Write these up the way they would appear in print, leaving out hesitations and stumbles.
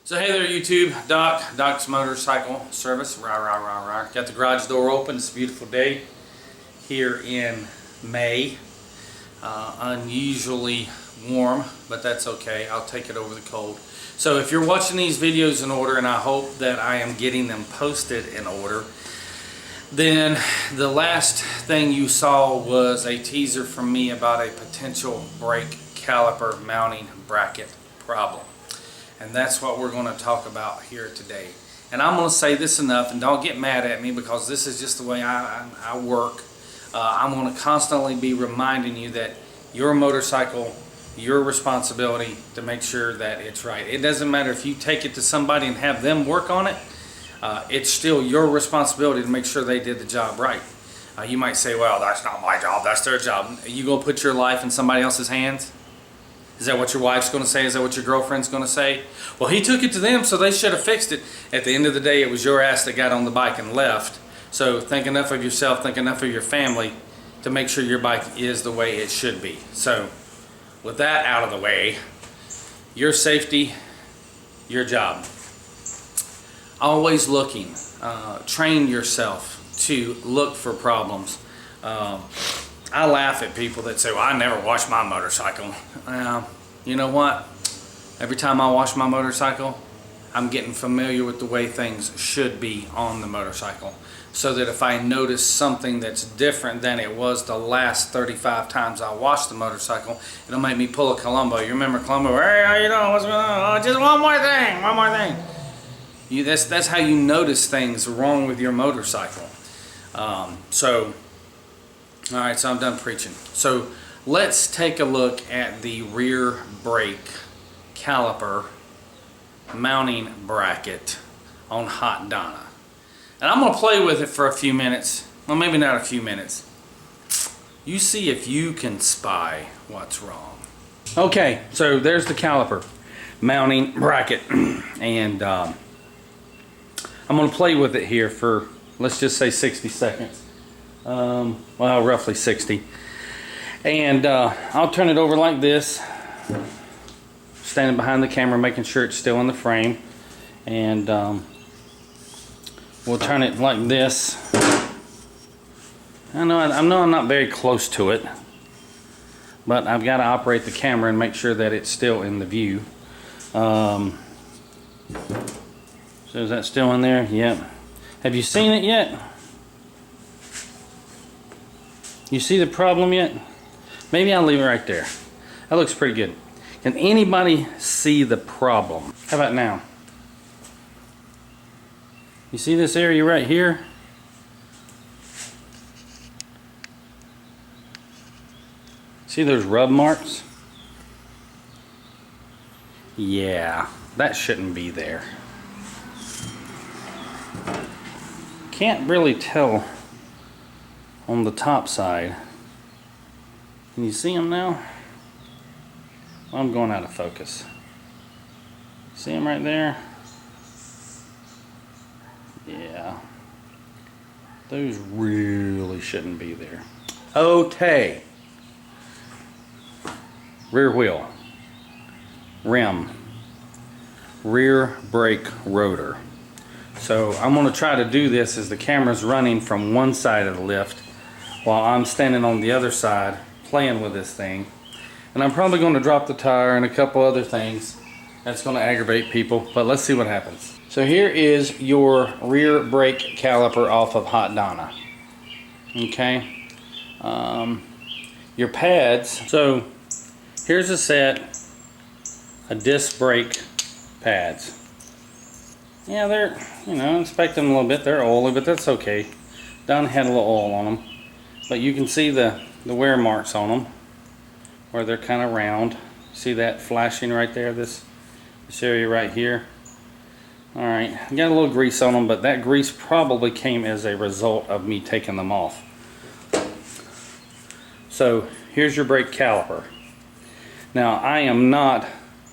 So hey there YouTube, Doc's Motorcycle Service, rah rah rah rah. Got the garage door open. It's a beautiful day here in May. Unusually warm, but that's okay. I'll take it over the cold. So if you're watching these videos in order, and I hope that I am getting them posted in order, then the last thing you saw was a teaser from me about a potential brake caliper mounting bracket problem. And that's what we're going to talk about here today. And I'm going to say this enough, and don't get mad at me because this is just the way I work. I'm going to constantly be reminding you that your motorcycle, your responsibility to make sure that it's right. It doesn't matter if you take it to somebody and have them work on it. It's still your responsibility to make sure they did the job right. You might say, well, that's not my job, that's their job. You go put your life in somebody else's hands? Is that what your wife's going to say? Is that what your girlfriend's going to say? Well, he took it to them, so they should have fixed it. At the end of the day, it was your ass that got on the bike and left. So think enough of yourself, think enough of your family to make sure your bike is the way it should be. So with that out of the way, your safety, your job. Always looking. Train yourself to look for problems. I laugh at people that say, well, I never wash my motorcycle. You know what? Every time I wash my motorcycle, I'm getting familiar with the way things should be on the motorcycle. So that if I notice something that's different than it was the last 35 times I washed the motorcycle, it'll make me pull a Columbo. You remember Columbo? Hey, how you doing? What's going on? Oh, just one more thing. That's how you notice things wrong with your motorcycle. Alright, so I'm done preaching. So let's take a look at the rear brake caliper mounting bracket on Hot Donna. And I'm going to play with it for a few minutes. Well, maybe not a few minutes. You see if you can spy what's wrong. Okay, so there's the caliper mounting bracket. And I'm going to play with it here for, let's just say 60 seconds. Well, roughly 60. And I'll turn it over like this, standing behind the camera, making sure it's still in the frame. And we'll turn it like this. I know I'm not very close to it, but I've got to operate the camera and make sure that it's still in the view. So is that still in there? Yep. Have you seen it yet? You see the problem yet? Maybe I'll leave it right there. That looks pretty good. Can anybody see the problem? How about now? You see this area right here? See those rub marks? Yeah, that shouldn't be there. Can't really tell on the top side. Can you see them now? Well, I'm going out of focus. See them right there? Yeah. Those really shouldn't be there. Okay. Rear wheel. Rim. Rear brake rotor. So I'm going to try to do this as the camera's running from one side of the lift while I'm standing on the other side playing with this thing. And I'm probably going to drop the tire and a couple other things. That's going to aggravate people, but let's see what happens. So here is your rear brake caliper off of Hot Donna. Okay. Your pads. So here's a set of disc brake pads. Yeah, they're, inspect them a little bit. They're oily, but that's okay. Donna had a little oil on them. But you can see the wear marks on them, where they're kind of round. See that flashing right there, this area right here? Alright, got a little grease on them, but that grease probably came as a result of me taking them off. So, here's your brake caliper. Now, I am not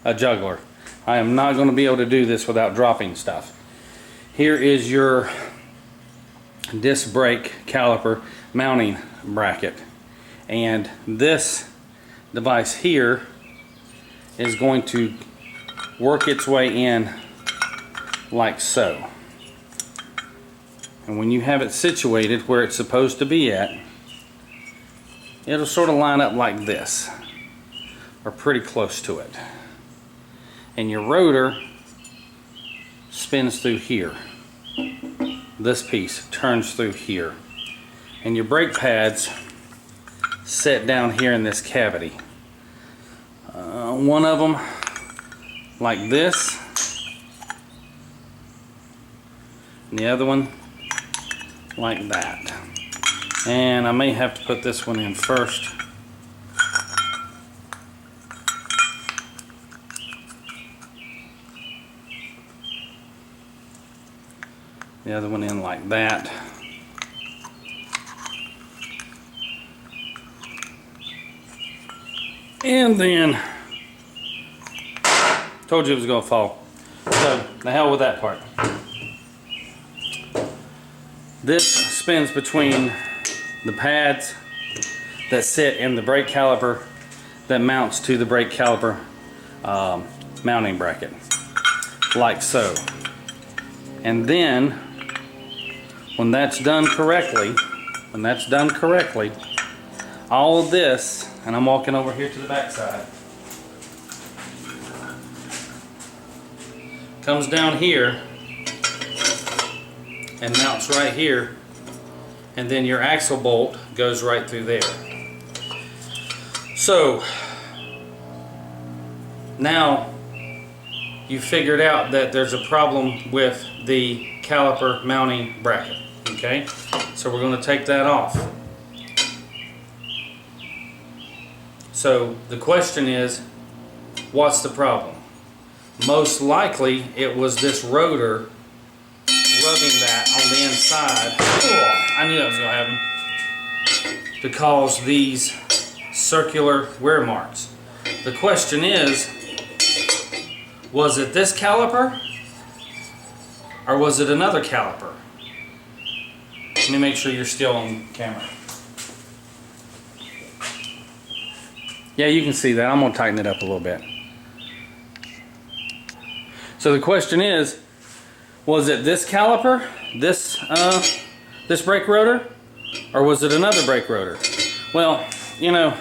a juggler. I am not going to be able to do this without dropping stuff. Here is your disc brake caliper mounting bracket, and this device here is going to work its way in like so. And when you have it situated where it's supposed to be at, it'll sort of line up like this, or pretty close to it. And your rotor spins through here. This piece turns through here. And your brake pads sit down here in this cavity. One of them like this, and the other one like that. And I may have to put this one in first. The other one in like that. And then, told you it was going to fall. So, the hell with that part. This spins between the pads that sit in the brake caliper that mounts to the brake caliper mounting bracket. Like so. And then, when that's done correctly, all of this, and I'm walking over here to the back side, comes down here and mounts right here, and then your axle bolt goes right through there. So now you figured out that there's a problem with the caliper mounting bracket. Okay, so we're going to take that off. So the question is, what's the problem? Most likely it was this rotor rubbing that on the inside. Oh, I knew that was going to happen. To cause these circular wear marks. The question is, was it this caliper or was it another caliper? Let me make sure you're still on camera. Yeah, you can see that. I'm going to tighten it up a little bit. So the question is, was it this caliper, this brake rotor, or was it another brake rotor? Well, you know,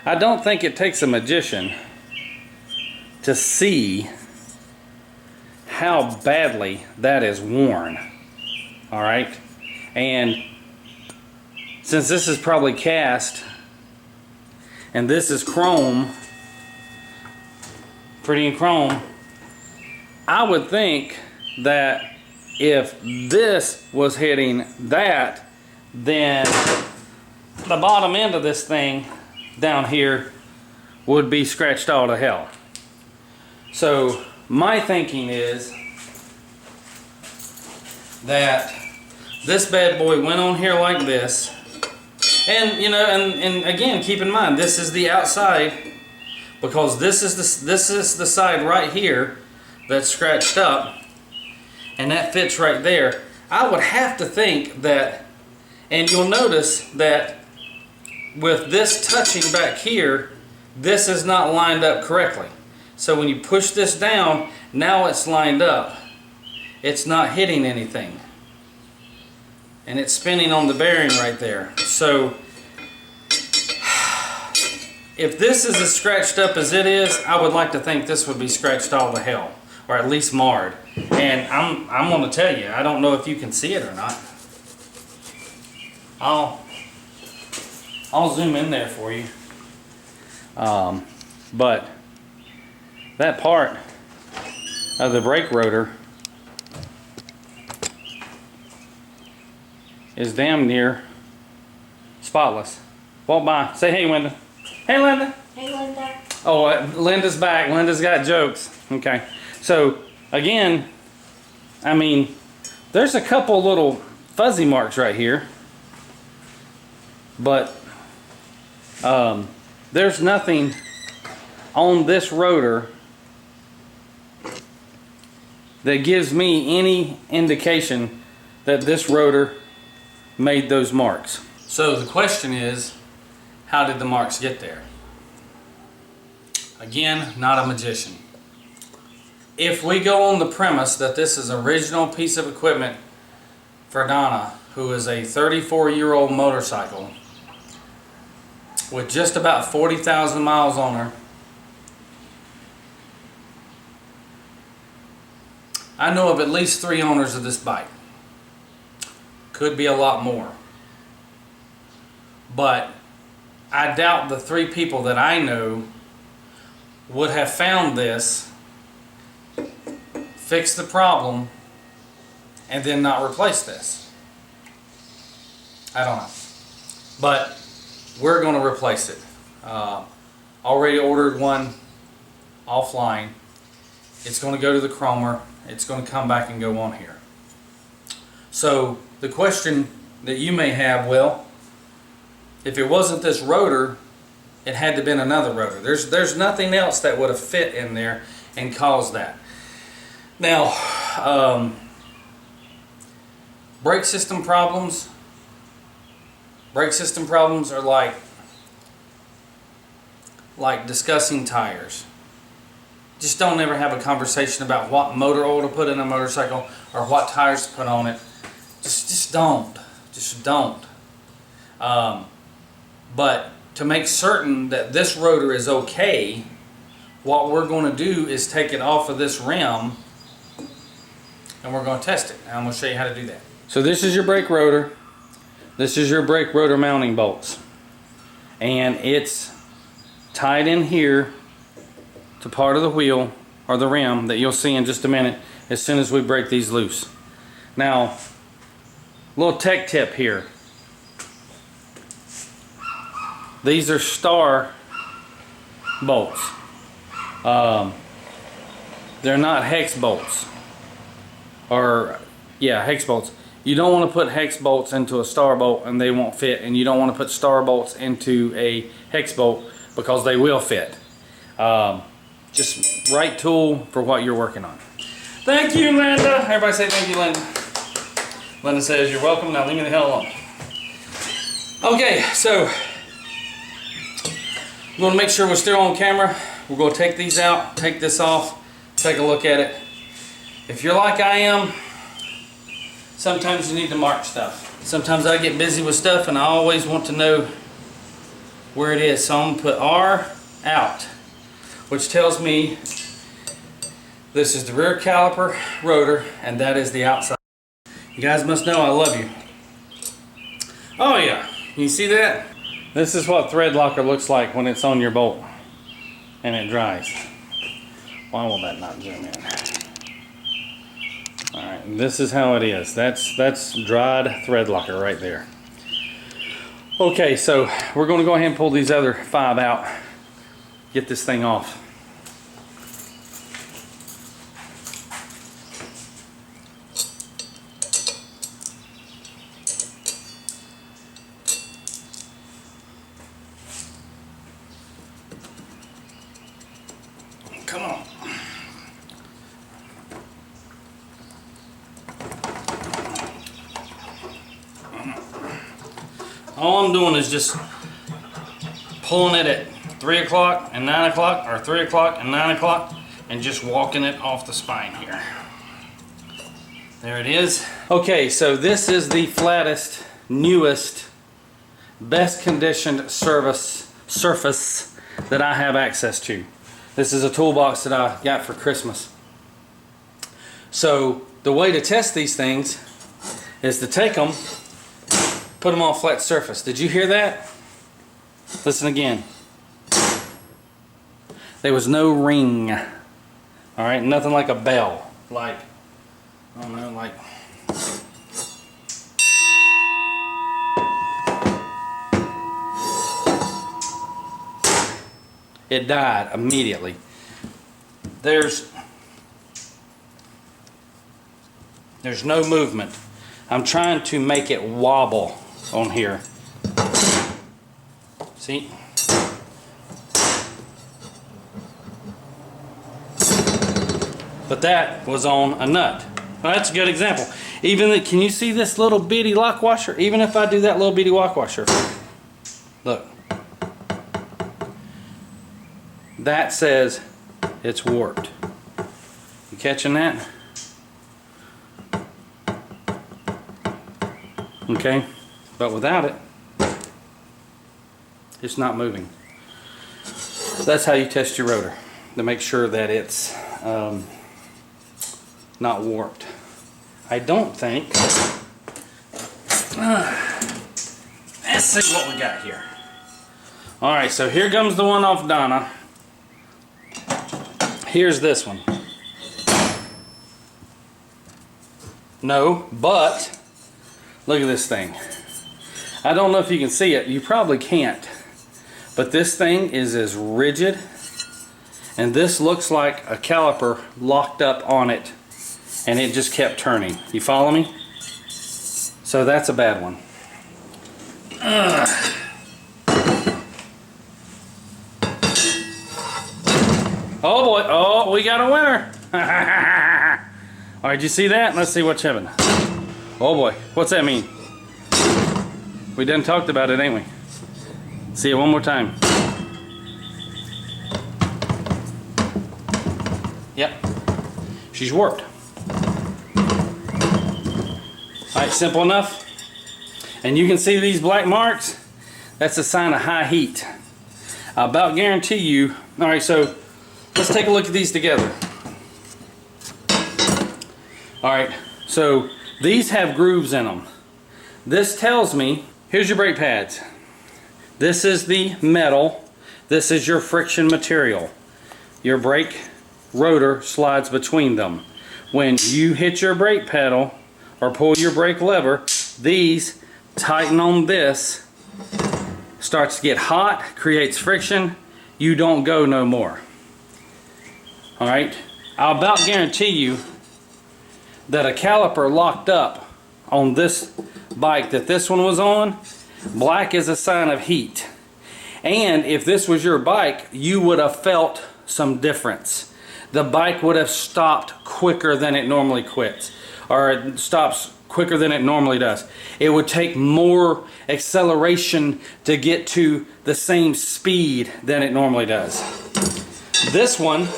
I don't think it takes a magician to see how badly that is worn. All right? And since this is probably cast, and this is chrome, pretty in chrome, I would think that if this was hitting that, then the bottom end of this thing down here would be scratched all to hell. So my thinking is that this bad boy went on here like this. And you know, and again, keep in mind, this is the outside, because this is the side right here that's scratched up, and that fits right there. I would have to think that, and you'll notice that with this touching back here, this is not lined up correctly. So when you push this down, now it's lined up. It's not hitting anything. And it's spinning on the bearing right there. So if this is as scratched up as it is, I would like to think this would be scratched all to hell, or at least marred. And I'm going to tell you, I don't know if you can see it or not. I'll zoom in there for you. But that part of the brake rotor is damn near spotless. Walk by. Say hey, Linda. Hey, Linda. Hey, Linda. Oh, Linda's back. Linda's got jokes. Okay. So, again, I mean, there's a couple little fuzzy marks right here. But there's nothing on this rotor that gives me any indication that this rotor made those marks. So the question is, how did the marks get there? Again, not a magician. if we go on the premise that this is an original piece of equipment for Donna, who is a 34-year-old motorcycle with just about 40,000 miles on her, I know of at least 3 owners of this bike. Could be a lot more. But I doubt the 3 people that I know would have found this, fixed the problem, and then not replace this. I don't know. But we're going to replace it. Already ordered one offline. It's going to go to the chromer. It's going to come back and go on here. So the question that you may have, well, if it wasn't this rotor, it had to have been another rotor. There's nothing else that would have fit in there and caused that. Now, brake system problems are like discussing tires. Just don't ever have a conversation about what motor oil to put in a motorcycle or what tires to put on it. Just don't. Just don't. But to make certain that this rotor is okay, what we're going to do is take it off of this rim and we're going to test it. And I'm going to show you how to do that. So this is your brake rotor. This is your brake rotor mounting bolts. And it's tied in here to part of the wheel or the rim that you'll see in just a minute as soon as we break these loose. Now, little tech tip here. These are star bolts. They're not hex bolts. Hex bolts. You don't want to put hex bolts into a star bolt and they won't fit, and you don't want to put star bolts into a hex bolt because they will fit. Just right tool for what you're working on. Thank you, Linda. Everybody say thank you, Linda. Linda says you're welcome. Now leave me the hell alone. Okay, so we're going to make sure we're still on camera. We're going to take these out, take this off, take a look at it. If you're like I am, sometimes you need to mark stuff. Sometimes I get busy with stuff and I always want to know where it is. So I'm going to put R out, which tells me this is the rear caliper rotor and that is the outside. You guys must know I love you. Oh yeah, you see that? This is what thread locker looks like when it's on your bolt and it dries. Why will that not zoom in? Alright, this is how it is. That's dried thread locker right there. Okay, so we're going to go ahead and pull these other 5 out. Get this thing off. Come on. All I'm doing is just pulling it at 3 o'clock and 9 o'clock, or 3 o'clock and 9 o'clock, and just walking it off the spine here. There it is. Okay, so this is the flattest, newest, best conditioned surface that I have access to. This is a toolbox that I got for Christmas. So the way to test these things is to take them, put them on a flat surface. Did you hear that? Listen again. There was no ring. Alright, nothing like a bell. Like, I don't know, like... It died immediately. There's no movement. I'm trying to make it wobble on here. See? But that was on a nut. Well, that's a good example. Can you see this little bitty lock washer? Even if I do that little bitty lock washer, look. That says it's warped. You catching that? Okay, but without it, it's not moving. That's how you test your rotor, to make sure that it's not warped. I don't think. Let's see what we got here. Alright, so here comes the one off Donna. Here's this one. No, but look at this thing. I don't know if you can see it. You probably can't. But this thing is as rigid. And this looks like a caliper locked up on it. And it just kept turning. You follow me? So that's a bad one. Oh boy. Oh, we got a winner. Alright, did you see that? Let's see what's happening. Oh boy. What's that mean? We done talked about it, ain't we? See it one more time. Yep. She's warped. Alright, simple enough. And you can see these black marks. That's a sign of high heat. I about guarantee you. Alright, so let's take a look at these together. Alright, so these have grooves in them. This tells me, here's your brake pads. This is the metal. This is your friction material. Your brake rotor slides between them. When you hit your brake pedal or pull your brake lever, these tighten on this, starts to get hot, creates friction, you don't go no more. Alright, I'll about guarantee you that a caliper locked up on this bike that this one was on, black is a sign of heat. And if this was your bike, you would have felt some difference. The bike would have stopped quicker than it normally quits, or it stops quicker than it normally does. It would take more acceleration to get to the same speed than it normally does. This one,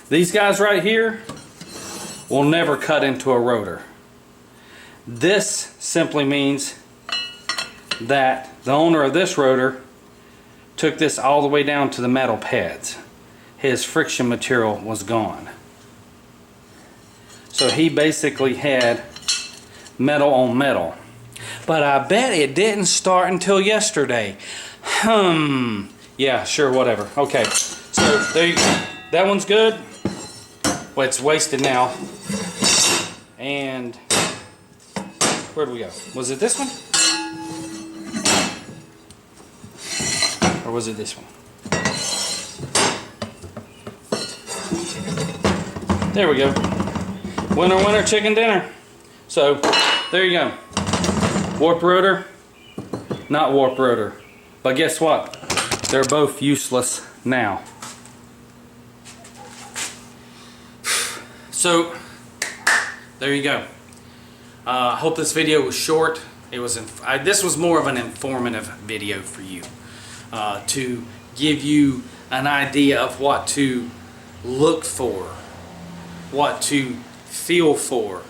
these guys right here, will never cut into a rotor. This simply means that the owner of this rotor took this all the way down to the metal pads. His friction material was gone. So he basically had metal on metal. But I bet it didn't start until yesterday. Yeah, sure, whatever. Okay, so there you go. That one's good. Well, it's wasted now. And where do we go? Was it this one? Or was it this one? There we go. Winner, winner, chicken dinner. So, there you go. Warp rotor, not warp rotor. But guess what? They're both useless now. So, there you go. I hope this video was short. It was. This was more of an informative video for you, to give you an idea of what to look for, what to feel for,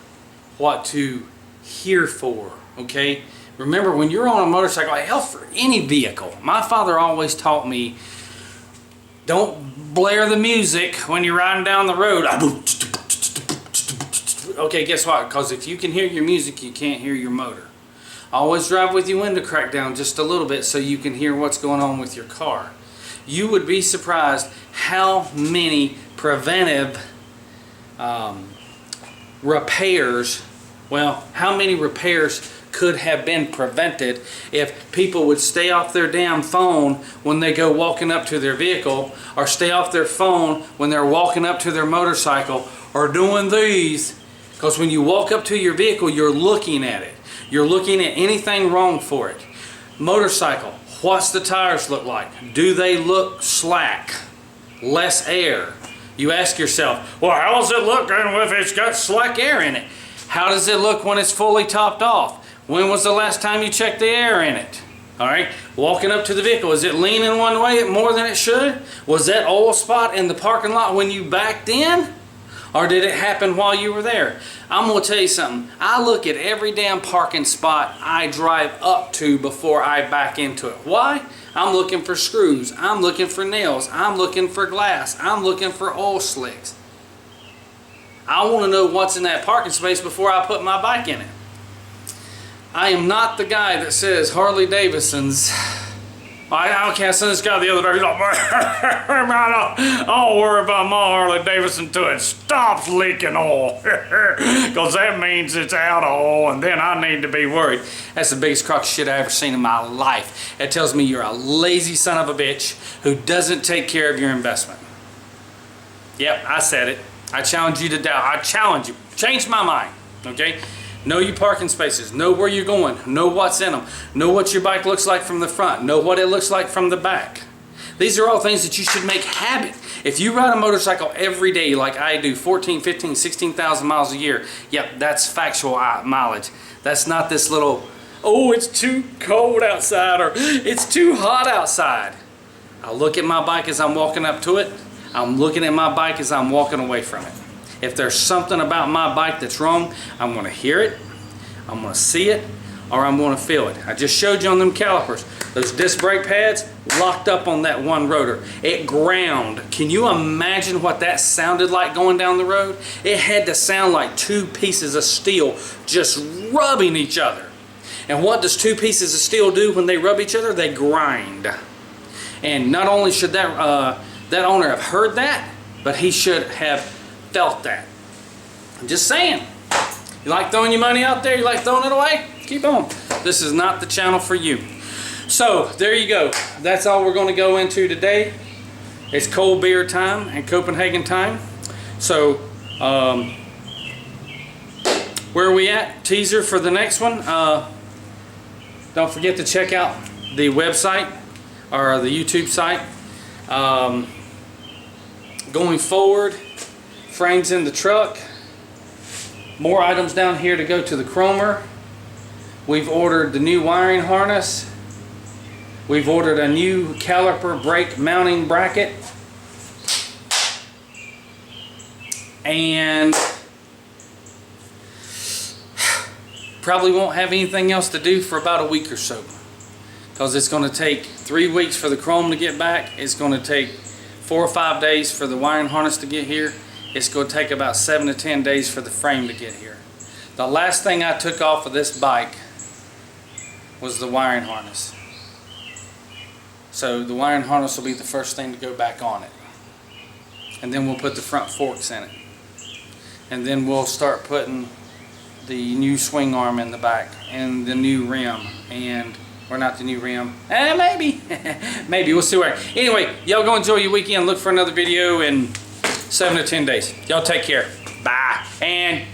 what to hear for. Okay. Remember, when you're on a motorcycle, hell, for any vehicle, my father always taught me, don't blare the music when you're riding down the road. Okay, guess what? Because if you can hear your music, you can't hear your motor. Always drive with your window cracked down just a little bit so you can hear what's going on with your car. You would be surprised how many preventive repairs, well, how many repairs could have been prevented if people would stay off their damn phone when they go walking up to their vehicle, or stay off their phone when they're walking up to their motorcycle, or doing these. Because when you walk up to your vehicle, you're looking at it. You're looking at anything wrong for it. Motorcycle, what's the tires look like? Do they look slack? Less air? You ask yourself, well, how does it look if it's got slack air in it? How does it look when it's fully topped off? When was the last time you checked the air in it? Alright, walking up to the vehicle, is it leaning one way more than it should? Was that oil spot in the parking lot when you backed in? Or did it happen while you were there? I'm going to tell you something. I look at every damn parking spot I drive up to before I back into it. Why? I'm looking for screws. I'm looking for nails. I'm looking for glass. I'm looking for oil slicks. I want to know what's in that parking space before I put my bike in it. I am not the guy that says Harley Davidson's. I can't send this guy the other day. He's like, I don't worry about my Harley Davidson till it stops leaking oil. Because that means it's out of oil and then I need to be worried. That's the biggest crock of shit I've ever seen in my life. It tells me you're a lazy son of a bitch who doesn't take care of your investment. Yep, I said it. I challenge you to doubt. I challenge you. Change my mind. Okay? Know your parking spaces. Know where you're going. Know what's in them. Know what your bike looks like from the front. Know what it looks like from the back. These are all things that you should make habit. If you ride a motorcycle every day like I do, 14, 15, 16,000 miles a year, yep, that's factual mileage. That's not this little, oh, it's too cold outside or it's too hot outside. I look at my bike as I'm walking up to it. I'm looking at my bike as I'm walking away from it. If there's something about my bike that's wrong, I'm going to hear it, I'm going to see it, or I'm going to feel it. I just showed you on them calipers. Those disc brake pads locked up on that one rotor. It ground. Can you imagine what that sounded like going down the road? It had to sound like two pieces of steel just rubbing each other. And what does two pieces of steel do when they rub each other? They grind. And not only should that owner have heard that, but he should have felt that. I'm just saying. You like throwing your money out there? You like throwing it away? Keep on. This is not the channel for you. So there you go. That's all we're going to go into today. It's cold beer time and Copenhagen time. So where are we at? Teaser for the next one. Don't forget to check out the website or the YouTube site. Going forward, frames in the truck, more items down here to go to the chromer. We've ordered the new wiring harness. We've ordered a new caliper brake mounting bracket. And probably won't have anything else to do for about a week or so. Because it's going to take 3 weeks for the chrome to get back. It's going to take 4 or 5 days for the wiring harness to get here. It's going to take about 7 to 10 days for the frame to get here. The last thing I took off of this bike was the wiring harness. So the wiring harness will be the first thing to go back on it. And then we'll put the front forks in it. And then we'll start putting the new swing arm in the back and the new rim. And, or not the new rim. Maybe. Maybe. We'll see where. Anyway, y'all go enjoy your weekend. Look for another video in 7 to 10 days. Y'all take care. Bye. And